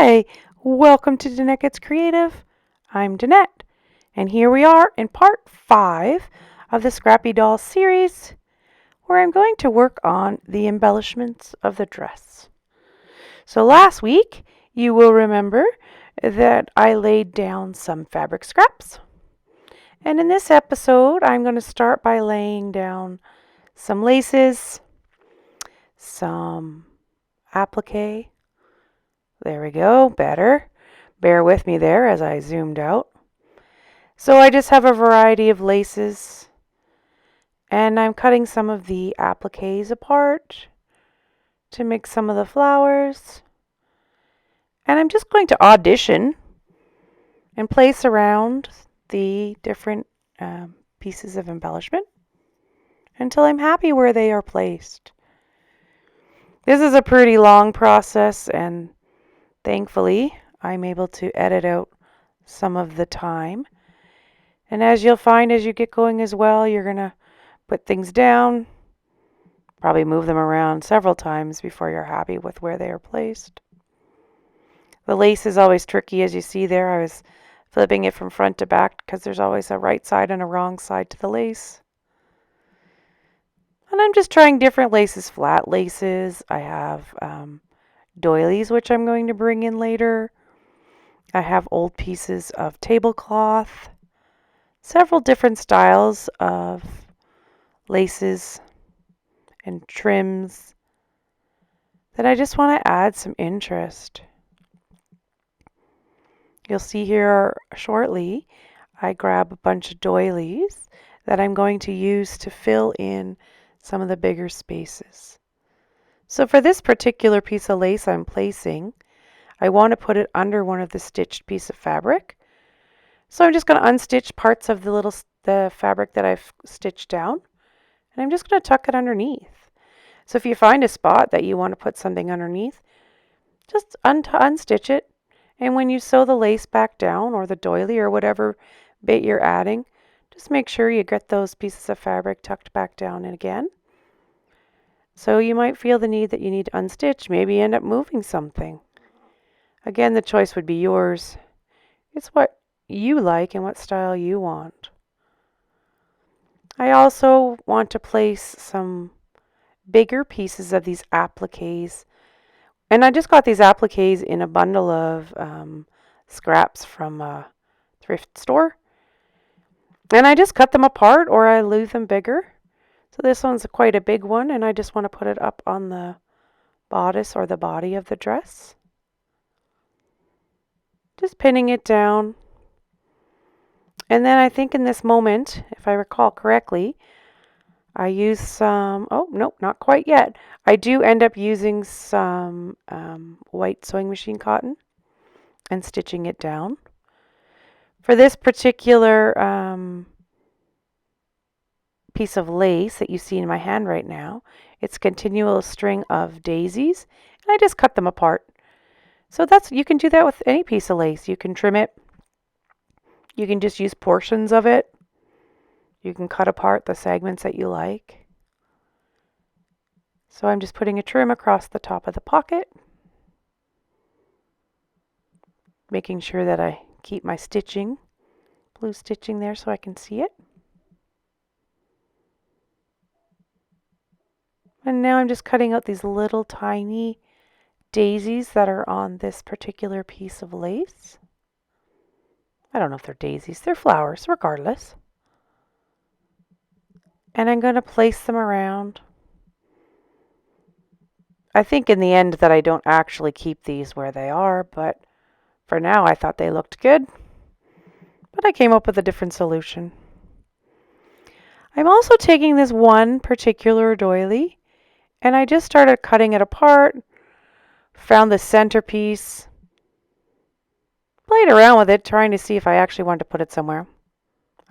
Hi, welcome to Danette Gets Creative. I'm Danette, and here we are in part 5 of the Scrappy Doll series, where I'm going to work on the embellishments of the dress. So last week, you will remember that I laid down some fabric scraps. And in this episode, I'm going to start by laying down some laces, some applique. There we go, better. Bear with me there as I zoomed out. So I just have a variety of laces, and I'm cutting some of the appliques apart to make some of the flowers. And I'm just going to audition and place around the different pieces of embellishment until I'm happy where they are placed. This is a pretty long process, and thankfully I'm able to edit out some of the time. And as you'll find as you get going as well, you're going to put things down, probably move them around several times before you're happy with where they are placed. The lace is always tricky, as you see there. I was flipping it from front to back because there's always a right side and a wrong side to the lace. And I'm just trying different laces, flat laces. I have doilies, which I'm going to bring in later. I have old pieces of tablecloth, several different styles of laces and trims that I just want to add some interest. You'll see here shortly, I grab a bunch of doilies that I'm going to use to fill in some of the bigger spaces. So for this particular piece of lace I'm placing, I want to put it under one of the stitched piece of fabric. So I'm just going to unstitch parts of the fabric that I've stitched down, and I'm just going to tuck it underneath. So if you find a spot that you want to put something underneath, just unstitch it. And when you sew the lace back down, or the doily, or whatever bit you're adding, just make sure you get those pieces of fabric tucked back down again. So you might feel the need that you need to unstitch, maybe end up moving something. Again, the choice would be yours. It's what you like and what style you want. I also want to place some bigger pieces of these appliques. And I just got these appliques in a bundle of scraps from a thrift store. And I just cut them apart, or I leave them bigger. So this one's quite a big one, and I just want to put it up on the bodice or the body of the dress. Just pinning it down. And then I think in this moment, if I recall correctly, I use some, oh, nope, not quite yet. I do end up using some white sewing machine cotton and stitching it down. For this particular piece of lace that you see in my hand right now, it's a continual string of daisies, and I just cut them apart. So you can do that with any piece of lace. You can trim it. You can just use portions of it. You can cut apart the segments that you like. So I'm just putting a trim across the top of the pocket, making sure that I keep my stitching, blue stitching there so I can see it. And now I'm just cutting out these little tiny daisies that are on this particular piece of lace. I don't know if they're daisies, they're flowers, regardless. And I'm going to place them around. I think in the end that I don't actually keep these where they are, but for now I thought they looked good. But I came up with a different solution. I'm also taking this one particular doily, and I just started cutting it apart, found the centerpiece, played around with it, trying to see if I actually wanted to put it somewhere.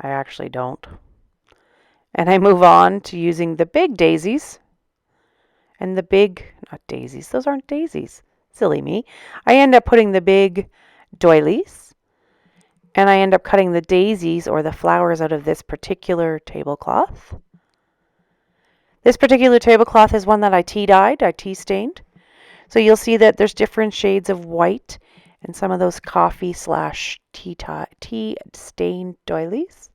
I actually don't. And I move on to using the big daisies. And the big, not daisies, those aren't daisies. Silly me. I end up putting the big doilies. And I end up cutting the daisies or the flowers out of this particular tablecloth. This particular tablecloth is one that I tea-dyed, I tea-stained. So you'll see that there's different shades of white and some of those coffee/tea stained doilies.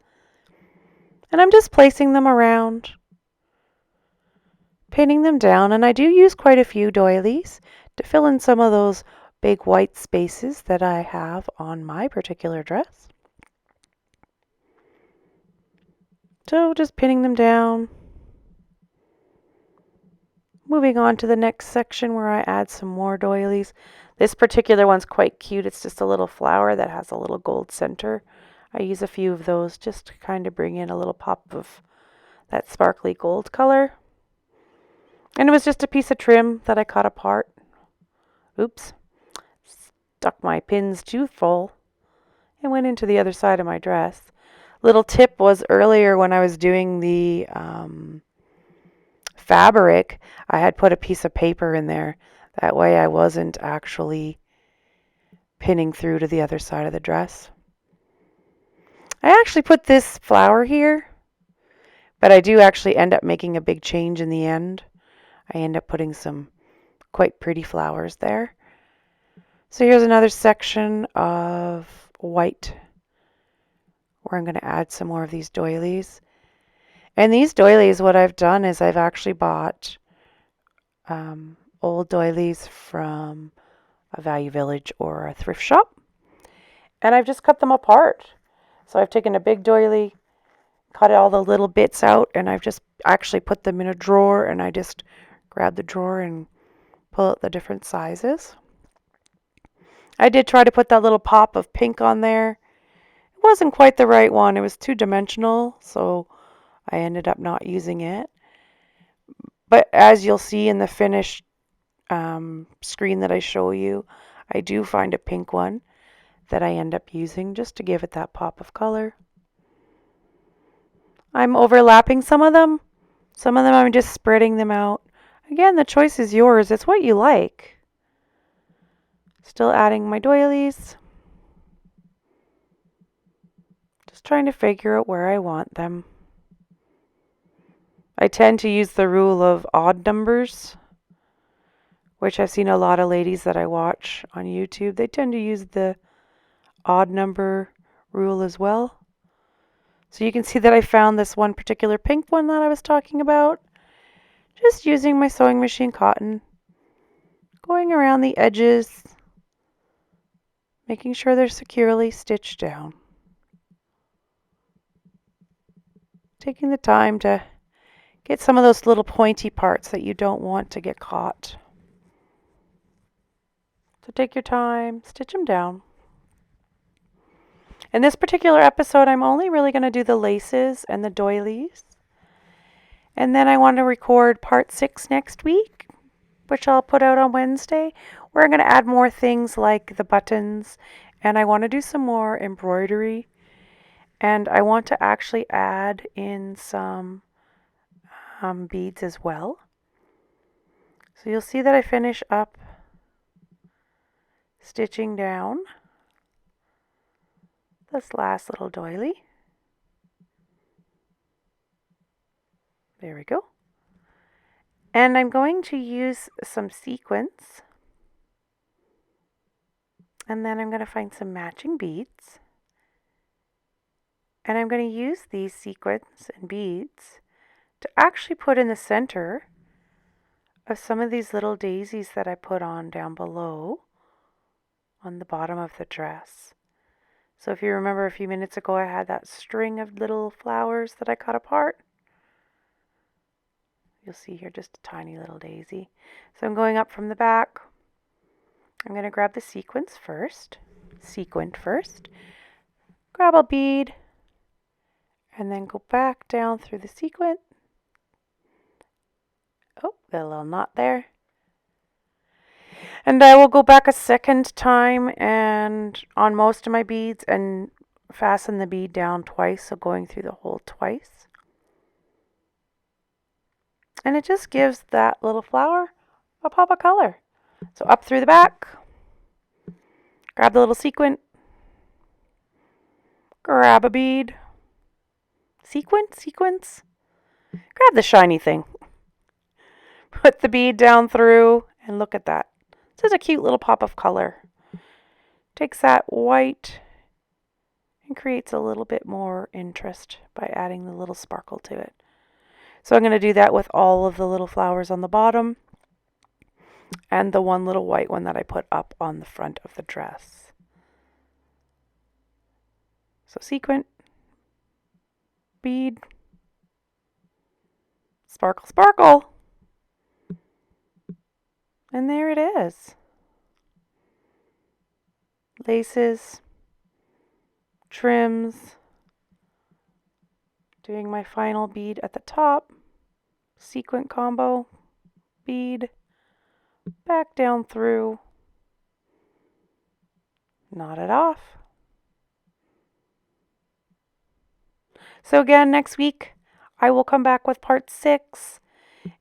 And I'm just placing them around, pinning them down, and I do use quite a few doilies to fill in some of those big white spaces that I have on my particular dress. So just pinning them down. Moving on to the next section where I add some more doilies. This particular one's quite cute. It's just a little flower that has a little gold center. I use a few of those just to kind of bring in a little pop of that sparkly gold color. And it was just a piece of trim that I cut apart. Oops. Stuck my pins too full and went into the other side of my dress. Little tip was earlier when I was doing the fabric, I had put a piece of paper in there. That way I wasn't actually pinning through to the other side of the dress. I actually put this flower here, but I do actually end up making a big change in the end. I end up putting some quite pretty flowers there. So here's another section of white where I'm going to add some more of these doilies. And these doilies, what I've done is I've actually bought old doilies from a Value Village or a thrift shop. And I've just cut them apart. So I've taken a big doily, cut all the little bits out, and I've just actually put them in a drawer, and I just grab the drawer and pull out the different sizes. I did try to put that little pop of pink on there. It wasn't quite the right one. It was two-dimensional, so I ended up not using it. But as you'll see in the finished screen that I show you, I do find a pink one that I end up using just to give it that pop of color. I'm overlapping some of them. Some of them I'm just spreading them out. Again, the choice is yours. It's what you like. Still adding my doilies. Just trying to figure out where I want them. I tend to use the rule of odd numbers, which I've seen a lot of ladies that I watch on YouTube. They tend to use the odd number rule as well. So you can see that I found this one particular pink one that I was talking about. Just using my sewing machine cotton, going around the edges, making sure they're securely stitched down. Taking the time to get some of those little pointy parts that you don't want to get caught. So take your time, stitch them down. In this particular episode, I'm only really going to do the laces and the doilies. And then I want to record part 6 next week, which I'll put out on Wednesday, where I'm going to add more things like the buttons. And I want to do some more embroidery. And I want to actually add in some beads as well. So you'll see that I finish up stitching down this last little doily. There we go. And I'm going to use some sequins. And then I'm going to find some matching beads. And I'm going to use these sequins and beads to actually put in the center of some of these little daisies that I put on down below on the bottom of the dress. So if you remember a few minutes ago, I had that string of little flowers that I cut apart. You'll see here just a tiny little daisy. So I'm going up from the back. I'm going to grab the sequined first, grab a bead, and then go back down through the sequin. Oh, got a little knot there. And I will go back a second time and on most of my beads and fasten the bead down twice, so going through the hole twice. And it just gives that little flower a pop of color. So up through the back, grab the little sequin, grab a bead, sequence, grab the shiny thing, put the bead down through, and look at that. This is a cute little pop of color. takes that white and creates a little bit more interest by adding the little sparkle to it. So I'm going to do that with all of the little flowers on the bottom and the one little white one that I put up on the front of the dress. So sequin, bead, sparkle, sparkle, and there it is. Laces, trims, doing my final bead at the top, sequin combo, bead, back down through, knot it off. So again, next week I will come back with part 6.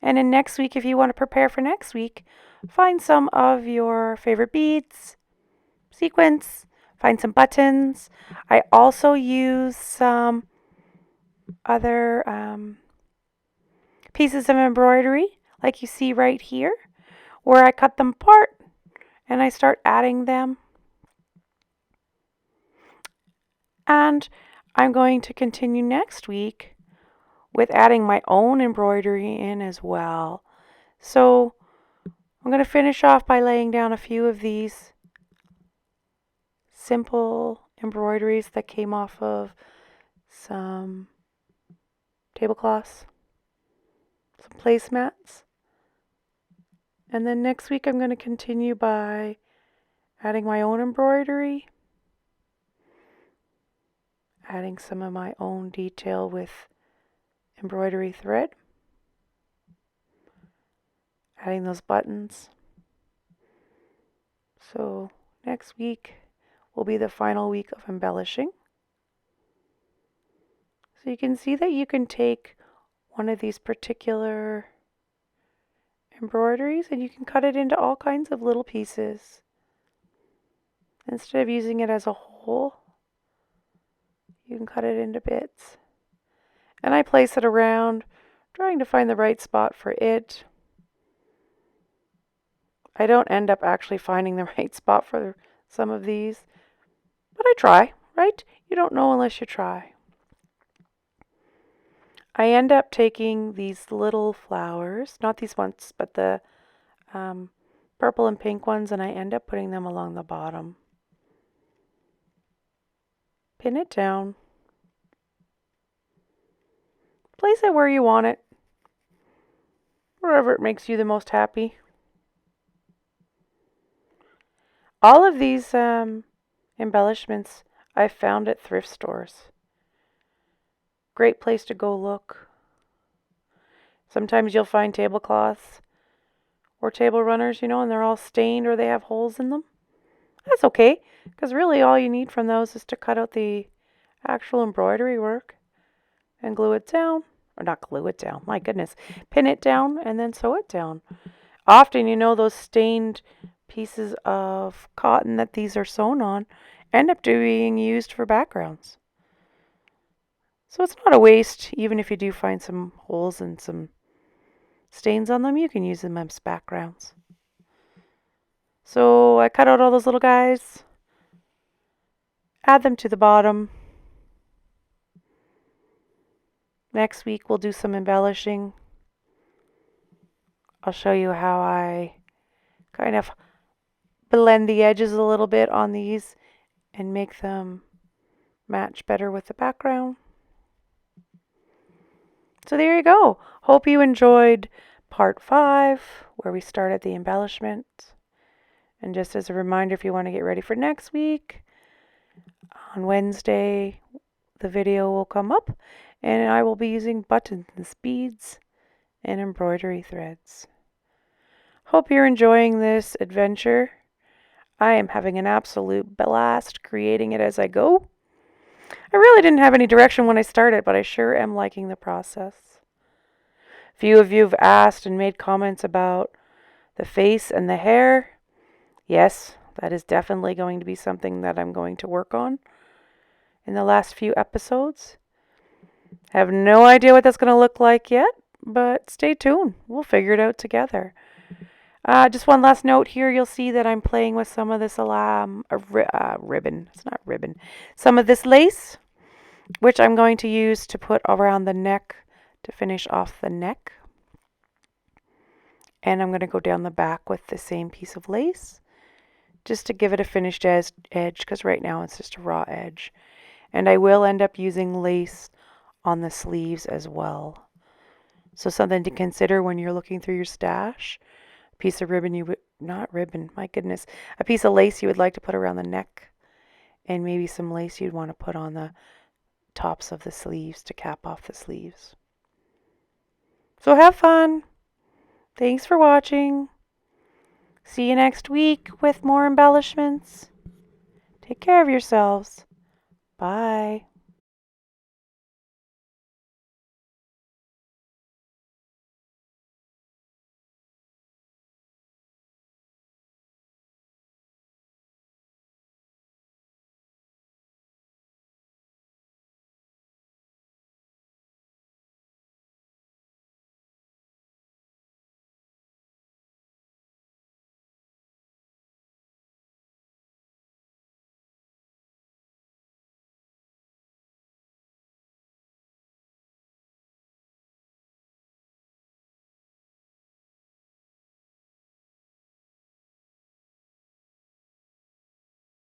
And in next week, if you want to prepare for next week, find some of your favorite beads, sequins, find some buttons. I also use some other pieces of embroidery, like you see right here, where I cut them apart and I start adding them. And I'm going to continue next week with adding my own embroidery in as well. So I'm going to finish off by laying down a few of these simple embroideries that came off of some tablecloths, some placemats. And then next week I'm going to continue by adding my own embroidery, adding some of my own detail with embroidery thread, adding those buttons. So next week will be the final week of embellishing. So you can see that you can take one of these particular embroideries and you can cut it into all kinds of little pieces. Instead of using it as a whole, you can cut it into bits. And I place it around, trying to find the right spot for it. I don't end up actually finding the right spot for some of these, but I try, right? You don't know unless you try. I end up taking these little flowers, not these ones, but the purple and pink ones, and I end up putting them along the bottom. Pin it down. Place it where you want it, wherever it makes you the most happy. All of these embellishments I found at thrift stores. Great place to go look. Sometimes you'll find tablecloths or table runners, and they're all stained or they have holes in them. That's okay, because really all you need from those is to cut out the actual embroidery work and glue it down. Or not glue it down, my goodness. Pin it down and then sew it down. Often, those stained pieces of cotton that these are sewn on end up being used for backgrounds. So it's not a waste, even if you do find some holes and some stains on them, you can use them as backgrounds. So I cut out all those little guys, add them to the bottom. Next week we'll do some embellishing. I'll show you how I kind of blend the edges a little bit on these and make them match better with the background. So there you go. Hope you enjoyed part 5, where we started the embellishment. And just as a reminder, if you want to get ready for next week, on Wednesday, the video will come up, and I will be using buttons, beads, and embroidery threads. Hope you're enjoying this adventure. I am having an absolute blast creating it as I go. I really didn't have any direction when I started, but I sure am liking the process. Few of you have asked and made comments about the face and the hair. Yes, that is definitely going to be something that I'm going to work on in the last few episodes. I have no idea what that's going to look like yet, but stay tuned. We'll figure it out together. Just one last note here. You'll see that I'm playing with some of this ribbon. It's not ribbon. Some of this lace, which I'm going to use to put around the neck to finish off the neck. And I'm going to go down the back with the same piece of lace just to give it a finished edge because right now it's just a raw edge. And I will end up using lace on the sleeves as well. So something to consider when you're looking through your stash. A piece of ribbon you would, not ribbon, my goodness, a piece of lace you would like to put around the neck, and maybe some lace you'd want to put on the tops of the sleeves to cap off the sleeves. So have fun. Thanks for watching. See you next week with more embellishments. Take care of yourselves. Bye.